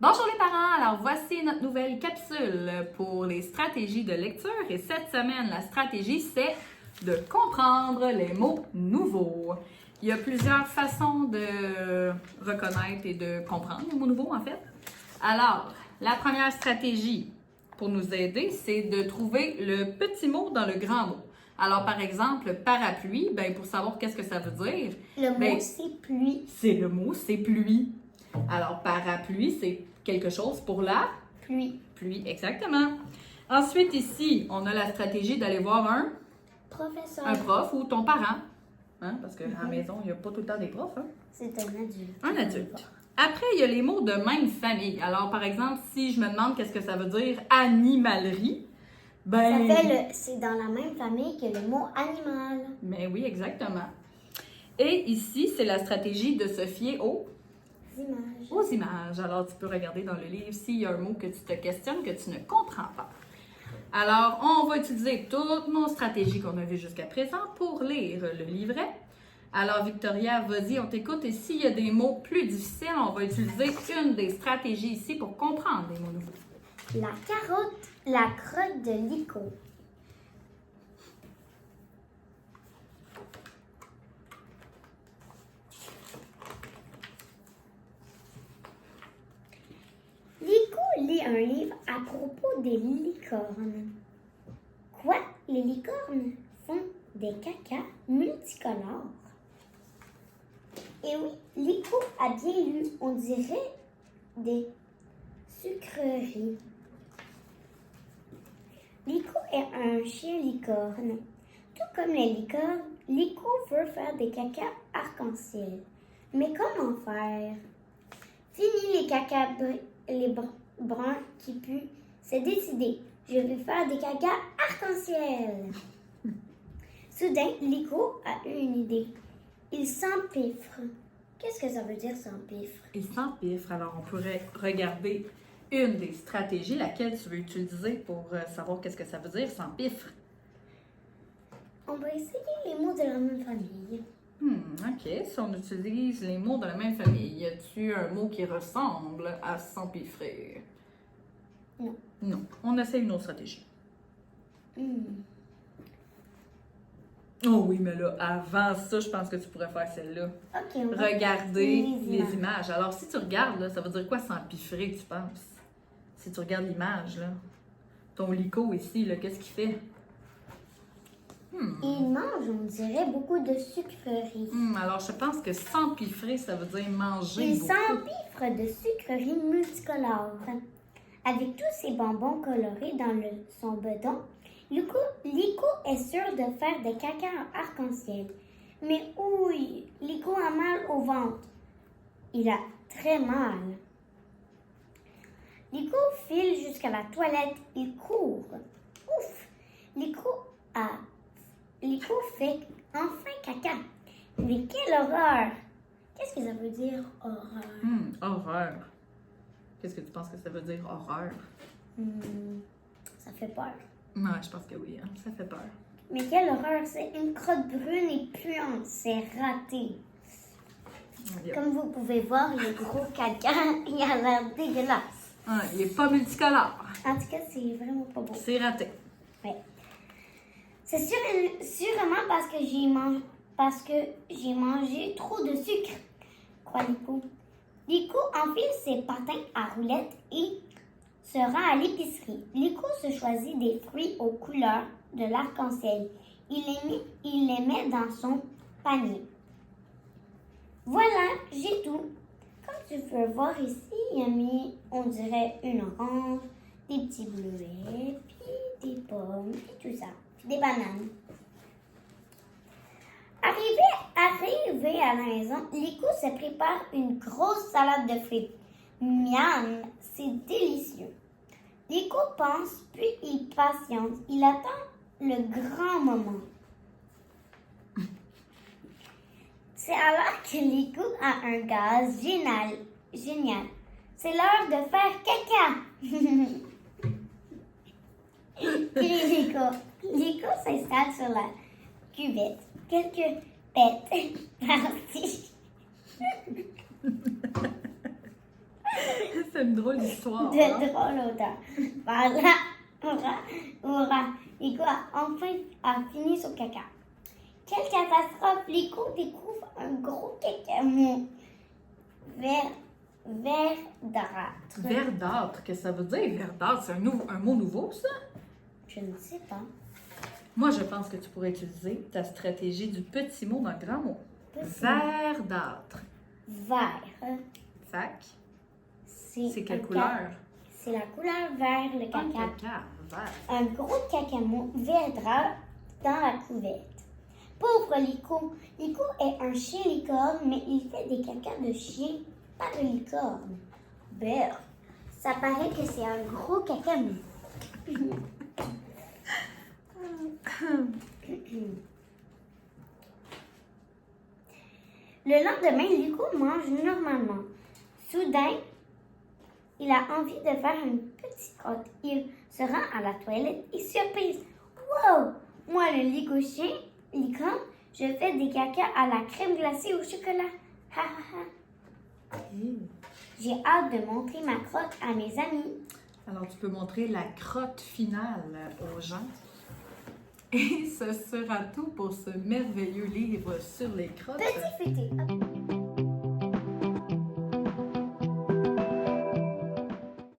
Bonjour les parents, alors voici notre nouvelle capsule pour les stratégies de lecture et cette semaine, la stratégie c'est de comprendre les mots nouveaux. Il y a plusieurs façons de reconnaître et de comprendre les mots nouveaux en fait. Alors, la première stratégie pour nous aider, c'est de trouver le petit mot dans le grand mot. Alors, par exemple, parapluie, pour savoir qu'est-ce que ça veut dire. Le mot, c'est pluie. Le mot, c'est pluie. Alors, parapluie, c'est quelque chose pour la pluie. Pluie, exactement. Ensuite, ici, on a la stratégie d'aller voir un prof ou ton parent. Hein? Parce qu'à la maison, il n'y a pas tout le temps des profs. Hein? C'est un adulte. Un adulte. Après, il y a les mots de même famille. Alors, par exemple, si je me demande qu'est-ce que ça veut dire animalerie, c'est dans la même famille que le mot animal. Mais oui, exactement. Et ici, c'est la stratégie de se fier aux images. Alors, tu peux regarder dans le livre s'il y a un mot que tu te questionnes, que tu ne comprends pas. Alors, on va utiliser toutes nos stratégies qu'on a vues jusqu'à présent pour lire le livret. Alors, Victoria, vas-y, on t'écoute. Et s'il y a des mots plus difficiles, on va utiliser une des stratégies ici pour comprendre les mots nouveaux. La carotte, la crotte de Lico. Lico lit un livre à propos des licornes. Quoi? Les licornes font des cacas multicolores. Et oui, Lico a bien lu, on dirait des sucreries. Lico est un chien licorne. Tout comme les licornes, Lico veut faire des cacas arc-en-ciel. Mais comment faire? Fini les cacas bruns qui puent. C'est décidé. Je vais faire des cacas arc-en-ciel. Soudain, Lico a eu une idée. Il s'empiffre. Qu'est-ce que ça veut dire s'empiffre? Il s'empiffre. Alors, on pourrait regarder une des stratégies, laquelle tu veux utiliser pour savoir qu'est-ce que ça veut dire, s'empiffre. On va essayer les mots de la même famille. OK. Si on utilise les mots de la même famille, y a-t-il un mot qui ressemble à s'empiffrer? Non. Non. On essaie une autre stratégie. Oh oui, mais là, avant ça, je pense que tu pourrais faire celle-là. OK. Regarder les images. Alors, si tu regardes, là, ça veut dire quoi s'empiffrer, tu penses? Si tu regardes l'image, là. Ton lico ici, là, qu'est-ce qu'il fait? Il mange, on dirait, beaucoup de sucreries. Alors, je pense que s'empiffrer, ça veut dire manger Il beaucoup. s'empiffre de sucreries multicolores. Avec tous ces bonbons colorés dans son bedon, Lico est sûr de faire des cacas arc-en-ciel. Mais oui, Lico a mal au ventre. Il a très mal. Lico file jusqu'à la toilette. Il court. Ouf! Lico fait enfin caca. Mais quelle horreur! Qu'est-ce que ça veut dire, horreur? Horreur. Qu'est-ce que tu penses que ça veut dire, horreur? Ça fait peur. Ouais, je pense que oui, hein? Ça fait peur. Mais quelle horreur! C'est une crotte brune et puante. C'est raté. Comme vous pouvez voir, le gros caca, il a l'air dégueulasse. Il n'est pas multicolore. En tout cas, c'est vraiment pas beau. C'est raté. Ouais. C'est sûrement parce que j'ai mangé trop de sucre, croit Lico. Lico enfile ses patins à roulettes et se rend à l'épicerie. Lico se choisit des fruits aux couleurs de l'arc-en-ciel. Il les met dans son panier. Voilà, j'ai tout. Comme tu peux voir ici, il a mis, on dirait, une orange, des petits bleuets, puis des pommes, puis tout ça. Des bananes. Arrivé à la maison, Lico se prépare une grosse salade de fruits. Miam, c'est délicieux. Lico pense, puis il patiente. Il attend le grand moment. C'est alors que Lico a un gaz génial. C'est l'heure de faire caca. Lico. Lico s'installe sur la cuvette. Quelques pètes parties. C'est une drôle d'histoire. De hein? drôle odeur. Voilà. Lico a enfin fini son caca. Quelle catastrophe! Lico découvre un gros caca mou. Verdâtre. Verdâtre, qu'est-ce que ça veut dire, verdâtre? C'est un mot nouveau, ça? Je ne sais pas. Moi, je pense que tu pourrais utiliser ta stratégie du petit mot dans le grand mot. Petit Verdâtre. Vert. Fac, C'est c'est quelle un couleur? C'est la couleur vert, le Pas caca. caca, vert. Un gros cacamou verdâtre dans la couverte. Pauvre Lico. Lico est un chien licorne, mais il fait des cacas de chien, pas de licorne. Brr. Ça paraît que c'est un gros cacamou. Le lendemain, Lico mange normalement. Soudain, il a envie de faire une petite crotte. Il se rend à la toilette et surprise. Wow! Moi, le licorne, je fais des cacas à la crème glacée au chocolat. Ha ha ha. J'ai hâte de montrer ma crotte à mes amis. Alors, tu peux montrer la crotte finale aux gens. Et ce sera tout pour ce merveilleux livre sur les crottes. Petit fêté.